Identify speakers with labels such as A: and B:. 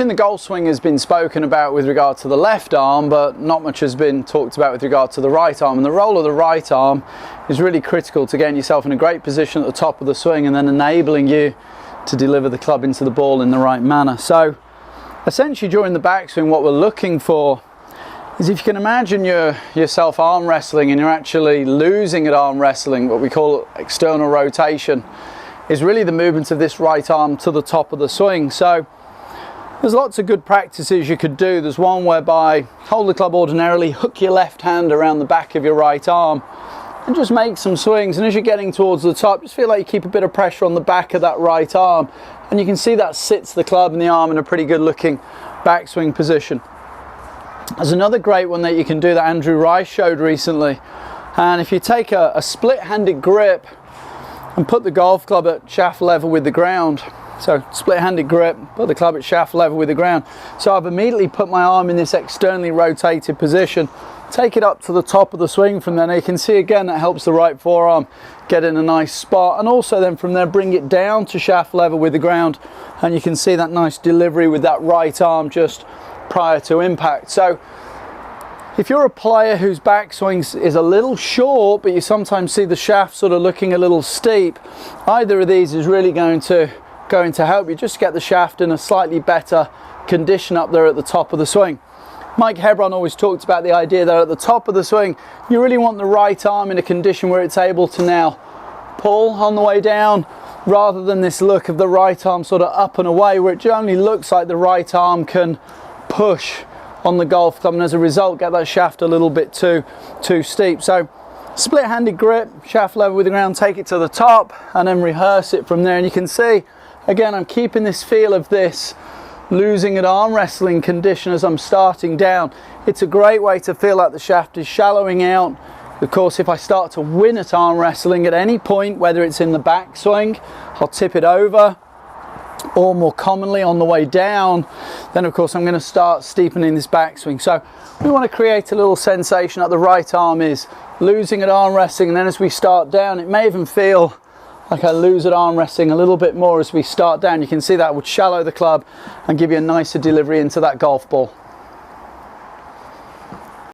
A: The golf swing has been spoken about with regard to the left arm, but not much has been talked about with regard to the right arm. And the role of the right arm is really critical to getting yourself in a great position at the top of the swing and then enabling you to deliver the club into the ball in the right manner. So essentially during the backswing, what we're looking for is, if you can imagine yourself arm wrestling and you're actually losing at arm wrestling, what we call external rotation, is really the movement of this right arm to the top of the swing. So there's lots of good practices you could do. There's one whereby hold the club ordinarily, hook your left hand around the back of your right arm and just make some swings. And as you're getting towards the top, just feel like you keep a bit of pressure on the back of that right arm. And you can see that sits the club and the arm in a pretty good looking backswing position. There's another great one that you can do that Andrew Rice showed recently. And if you take a split-handed grip and put the golf club at shaft level with the ground, so split-handed grip, put the club at shaft level with the ground. So I've immediately put my arm in this externally rotated position, take it up to the top of the swing from there. Now you can see again that helps the right forearm get in a nice spot, and also then from there bring it down to shaft level with the ground, and you can see that nice delivery with that right arm just prior to impact. So if you're a player whose backswing is a little short, but you sometimes see the shaft sort of looking a little steep, either of these is really going to help you just get the shaft in a slightly better condition up there at the top of the swing. Mike Hebron always talked about the idea that at the top of the swing you really want the right arm in a condition where it's able to now pull on the way down, rather than this look of the right arm sort of up and away, where it generally looks like the right arm can push on the golf club and as a result get that shaft a little bit too steep. So split-handed grip, shaft level with the ground, take it to the top and then rehearse it from there. And you can see again I'm keeping this feel of this losing at arm wrestling condition as I'm starting down. It's a great way to feel like the shaft is shallowing out. Of course, if I start to win at arm wrestling at any point, whether it's in the backswing, I'll tip it over, or more commonly on the way down, then of course I'm going to start steepening this backswing. So we want to create a little sensation that the right arm is losing at arm wrestling, and then as we start down, it may even feel like I lose at arm wrestling a little bit more as we start down. You can see that would shallow the club and give you a nicer delivery into that golf ball.